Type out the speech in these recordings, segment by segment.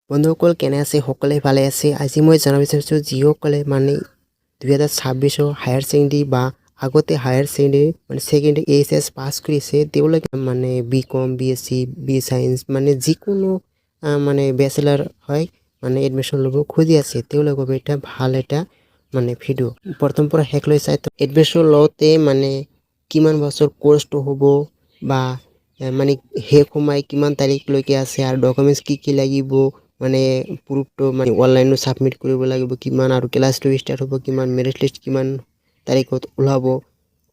বন্ধুসকল কেনে আছে? সকলে ভালে আছে? আজি মই জানাব বিচাৰিছোঁ যিসকলে মানে 2026 হায়াৰ ছেকেণ্ডেৰী বা আগতে হায়াৰ ছেকেণ্ডেৰী মানে ছেকেণ্ডেৰী এইচএছ পাছ কৰিছে তেওঁলোকে মানে বিকম বিএসসি বি সায়েন্স মানে যিকোনো মানে ব্যাচেলাৰ হয় মানে এডমিশন ল'ব খুজি আছে তেওঁলোকৰ এটা ভাল এটা মানে ভিডিও প্ৰথম পৰা শেষলৈ চাই এডমিশন লওঁতে মানে কিমান বছৰ কোৰ্সটো হ'ব বা মানে শেষ সময় কিমান তাৰিখলৈকে আছে আৰু ডকুমেন্টস কি লাগিব মানে প্ৰুফটো মানে অনলাইন সাবমিট কৰিব লাগিব কিমান আৰু ক্লাছটো ষ্টাৰ্ট হ'ব কিমান মেৰিট লিষ্ট কিমান তাৰিখত ওলাব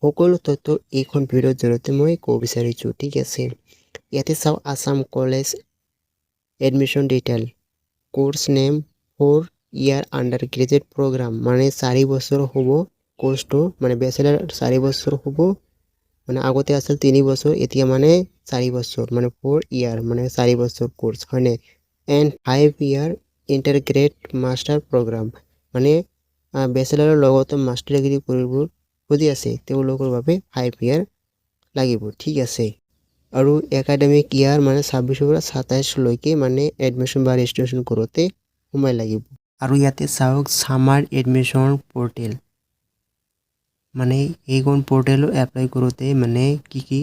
সকলো তথ্য এইখন ভিডিওৰ জৰিয়তে মই ক'ব বিচাৰিছোঁ। ঠিক আছে, ইয়াতে চাও Assam college admission detail course name 4 ইয়াৰ আন্ডাৰ গ্ৰেজুৱেট প্ৰগ্ৰাম মানে 4 বছৰ হ'ব কোৰ্সটো মানে ব্যাচেলাৰ 4 বছৰ হ'ব মানে আগতে আছিল 3 বছৰ এতিয়া মানে 4 বছৰ মানে 4 ইয়াৰ মানে 4 বছৰ কোৰ্স হয়নে and 5 year integrated master program মানে ব্যাচেলাৰৰ লগতে মাস্টাৰ ডিগ্ৰী কৰিব খুজি আছে তেওঁলোকৰ বাবে 5 ইয়াৰ লাগিব। ঠিক আছে, আৰু একাডেমিক ইয়াৰ মানে 26 পৰা 27 লৈকে মানে এডমিশন বা ৰেজিষ্ট্ৰেচন কৰোতে সময় লাগিব। আৰু ইয়াতে চাওক সামাৰ এডমিশন পোৰ্টেল মানে এইখন পোৰ্টেলত এপ্লাই কৰোতে মানে কি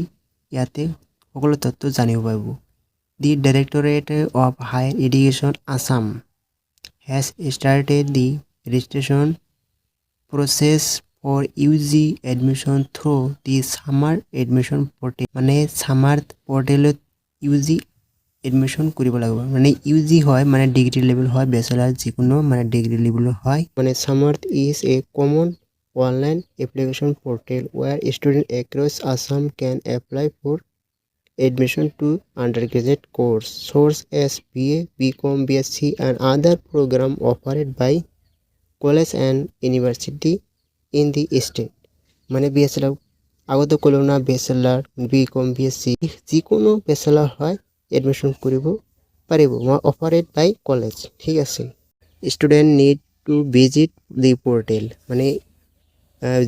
ইয়াতে সকলো তথ্য জানিব পাৰিব। The Directorate of Higher Education Assam has started the registration process for UG admission through the summer admission portal মানে summer portaলত UG admission কৰিব লাগিব মানে UG হয় মানে ডিগ্ৰী লেভেল হয় ব্যাচেলাৰ যিকোনো মানে ডিগ্ৰী লেভেল হয় মানে summer is a common online application portal where students across Assam can apply for admission to undergraduate course source as BA, BCom, BSc and other program offered by college and university in the state মানে BSc আগতে কলো না bachelor BCom, BSc যিকোনো bachelor হয় admission কৰিব পাৰিব offered by college। ঠিক আছে, student need to visit the portal মানে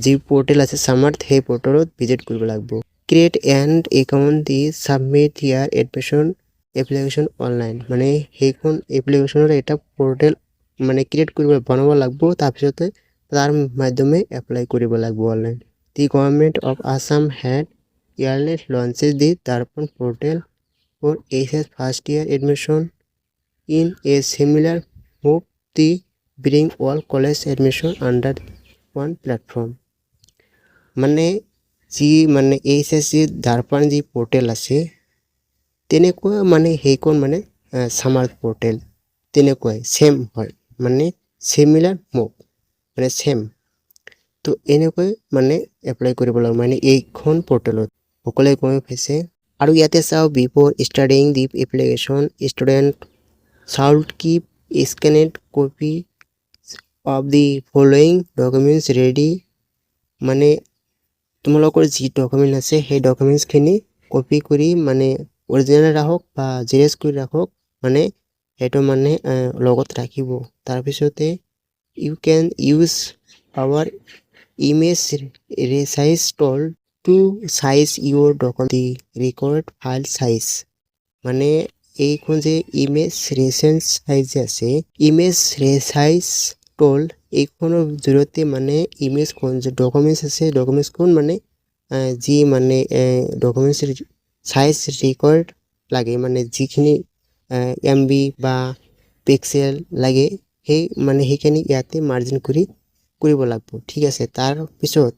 যি পোর্টেল আছে সামার্থ সেই পোর্টেলত ভিজিট কৰিব লাগিব। create an account the submit your admission application online মানে সেইখন এপ্লিকেশনৰ এটা পোৰ্টেল মানে ক্ৰিয়েট কৰিব বনাব লাগিব তাৰপিছত তাৰ মাধ্যমে এপ্লাই কৰিব লাগিব online. The government of Assam had yearly launches the Darpan portal for HS first year admission in a similar move to bring all college admission under one platform মানে যি মানে এইচএসসি দাৰ্পণ যি পোৰ্টেল আছে তেনেকুৱা মানে সেইখন মানে সামাৰ পোৰ্টেল তেনেকুৱাই সেম হয় মানে সিমিলাৰ মুভ মানে সেম তো এনেকৈ মানে এপ্লাই কৰিব লাগিব মানে এইখন পোৰ্টেলত সকলে গৈ পাইছে। আৰু ইয়াতে চাও before starting the application student should keep scanned copy of the following documents ready মানে তোমালোকৰ যি ডকুমেন্ট আছে সেই ডকুমেন্টছখিনি কপি কৰি মানে অৰিজিনাল ৰাখক বা জেৰেক্স কৰি ৰাখক মানে হেটো মানে লগত ৰাখিব। তাৰ পিছতে you can use our image resize tool to size your document the required file size মানে এইখন যে ইমেজ রেসাইজ সাইজ আছে ইমেজ রেসাইজ টুল এইখনৰ জৰিয়তে মানে ইমেজ কোন যে ডকুমেন্টস আছে ডকুমেন্টস কোন মানে যি মানে ডকুমেন্টস সাইজ রেকর্ড লাগে মানে যিখিনি এমবি বা পিক্সেল লাগে সেই মানে সেইখিনি ইয়াতে মার্জিন কৰিব লাগিব। ঠিক আছে, তাৰ পিছত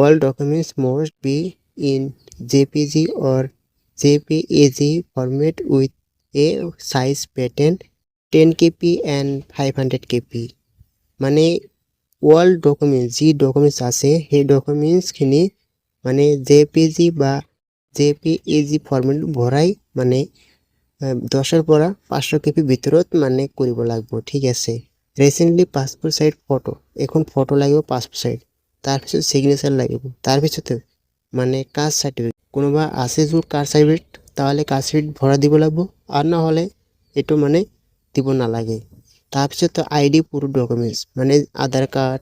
all documents must be in JPG or JPEG format with a size pattern 10 kb and 500 kb মানে all documents যি documents আছে সেই documents খিনি মানে JPG বা JPEG format ভৰাই মানে 10 ৰ পৰা 500 kb ভিতৰত মানে কৰিব লাগিব। ঠিক আছে, ৰিসেন্টলি পাসপোৰ্ট সাইজ ফটো এখন ফটো লাগিব পাসপোৰ্ট সাইজ তাৰ পিছত সিগনেচাৰ লাগিব তাৰ পিছত মানে কাস্ট সার্টিফিকেট কোনোবা আছে যদি কাস্ট সার্টিফিকেট তাহলে কাস্ট সার্টিফিকেট ভরা দিব লাগিব আর না হলে এটো মানে দিব নালাগে। তাৰপিছত আইডি প্রুফ ডকুমেন্টস মানে Aadhaar card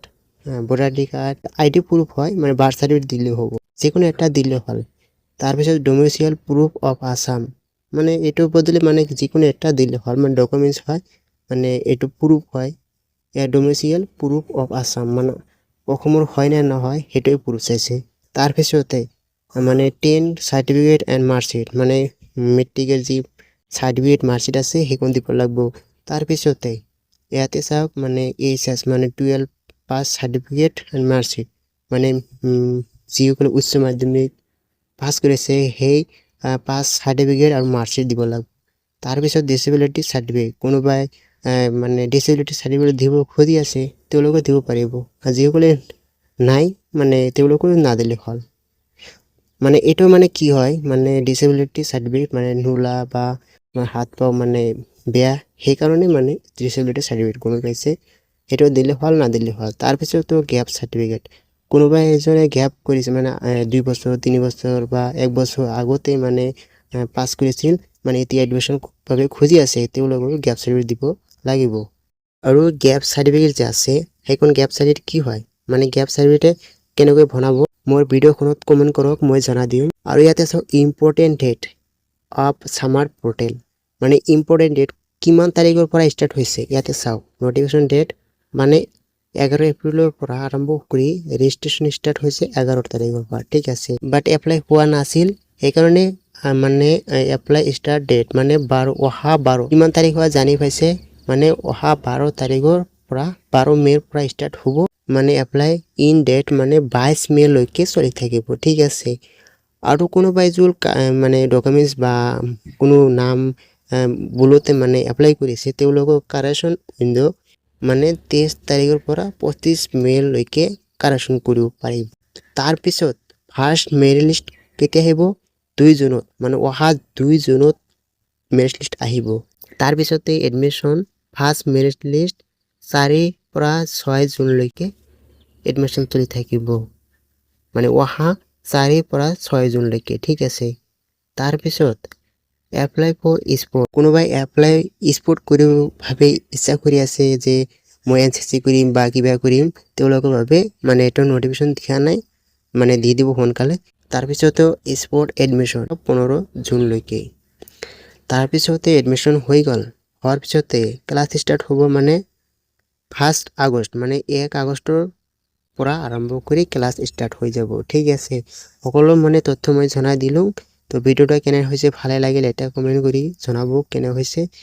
voter ID card ID proof হয় মানে বার্থ সার্টিফিকেট দিলে হ'ব যিকোনো এটা দিলে হল। তাৰপিছত ডোমিসাইল প্ৰুফ অফ আসাম মানে এইটোৰ বদলি মানে যিকোনো এটা দিলে হ'ল মানে ডকুমেণ্টছ হয় মানে এইটো প্ৰুফ হয় ইয়াৰ ডমিচিয়েল প্ৰুফ অফ আছাম মানে অসমৰ হয় নে নহয় সেইটোৱে প্ৰুফ চাইছে তাৰপিছতে মানে 10 চাৰ্টিফিকেট এণ্ড মাৰ্কশ্বিট মানে মেট্ৰিকৰ যি চাৰ্টিফিকেট মাৰ্কশ্বিট আছে সেইখন দিব লাগিব তাৰপিছতে ইয়াতে চাওক মানে এইচএছ মানে 12 পাছ চাৰ্টিফিকেট এণ্ড মাৰ্কশ্বিট মানে যিসকলে উচ্চ মাধ্যমিক পাছ কৰিছে সেই পাছ চাৰ্টিফিকেট আৰু মাৰ্কশ্বিট দিব লাগিব তাৰপিছত ডিসেবিলিটি চাৰ্টিফিকেট কোনোবাই মানে ডিসেবিলিটি চাৰ্টিফিকেট দিব খুজি আছে তেওঁলোকে দিব পাৰিব আৰু যিসকলে নাই মানে তেওঁলোকে নাদিলে হ'ল মানে এইটো মানে কি হয় মানে ডিসেবিলিটি সার্টিফিকেট মানে নুলা বা হাত পাও মানে বেয়া সেই কারণে মানে ডিসেবিলিটি সার্টিফিকেট কোনো পাইছে এটা দিলে হল না দিলে হল তার পিছত তো গ্যাপ সার্টিফিকেট কোনোবাই এজনে গ্যাপ কৰিছে মানে 2 বছৰ 3 বছৰ বা 1 বছৰ আগতে মানে পাস কৰিছিল মানে এতিয়া এডমিশন বাবে খুজি আছে তেওঁলোকক গ্যাপ সাৰ্টিফিকেট দিব লাগিব আৰু গ্যাপ সাৰ্টিফিকেট যে আছে সেইখন গ্যাপ সাৰ্টিফিকেট কি হয় মানে গ্যাপ সাৰ্টিফিকেট কেনেকৈ বনাব মোৰ ভিডিওখনত কমেন্ট কৰক মই জনা দিম আৰু ইয়াতে আছে important date of summer portal মানে ইম্পৰ্টেন্ট ডেট কিমান তাৰিখৰ পৰা ষ্টাৰ্ট হৈছে ইয়াতে চাওক নোটিফিকেশন ডেট মানে 11 এপ্ৰিলৰ পৰা আৰম্ভ কৰি ৰেজিষ্ট্ৰেচন ষ্টাৰ্ট হৈছে 11 তাৰিখৰ পৰা ঠিক আছে বাট এপ্লাই হোৱা নাছিল এই কাৰণে মানে এপ্লাই ষ্টাৰ্ট ডেট মানে 12 অহা 12 কিমান তাৰিখ হয় জানি পাইছে মানে অহা 12 তাৰিখৰ পৰা 12 মেৰ পৰা ষ্টাৰ্ট হ'ব মানে এপ্লাই ইন ডেট মানে 22 মে লৈকে চলি থাকিব ঠিক আছে আৰু কোনোবাই জুল মানে ডকুমেন্টস বা কোনো নাম বুলতে মানে এপ্লাই কৰিছে তেওঁলোকৰ কাৰেকশন উইন্ডো মানে 23 তাৰিখৰ পৰা 25 মে লৈকে কাৰেকশন কৰিব পাৰিব তাৰ পিছত ফাৰ্স্ট মেৰিট লিষ্ট কেতিয়া আহিব 2 জুনত মানে অহা 2 জুনত মেৰিট লিষ্ট আহিব তাৰ পিছতে এডমিশন ফাৰ্স্ট মেৰিট লিষ্ট 4 পৰা 6 জুন লৈকে এডমিশন চলি থাকিব মানে অহা 4 পৰা 6 জুন লৈকে ঠিক আছে তাৰ পিছত এপ্লাই ফৰ স্পোৰ্ট কোনোবাই এপ্লাই স্পোৰ্ট কৰিব ভাবে ইচ্ছা কৰি আছে যে মই এনসিসি কৰিম বা কিবা কৰিম তেওঁলোকৰ বাবে মানে এটা নোটিফিকেশন দিয়া নাই মানে দি দিব সোনকালে তাৰ পিছতো স্পোৰ্ট এডমিশন 15 জুন লৈকে তাৰ পিছতে এডমিশন হৈ গল হোৱাৰ পিছতে ক্লাস স্টাৰ্ট হ'ব মানে 1 আগষ্ট মানে 1 আগষ্টৰ পৰা আৰম্ভ কৰি ক্লাস স্টার্ট হৈ যাব ঠিক আছে সকলো মানে তথ্য মই জনাই দিলো তো ভিডিওটা কেনে হৈছে ভালে লাগিলে এটা কমেন্ট কৰি জনাব কেনে হৈছে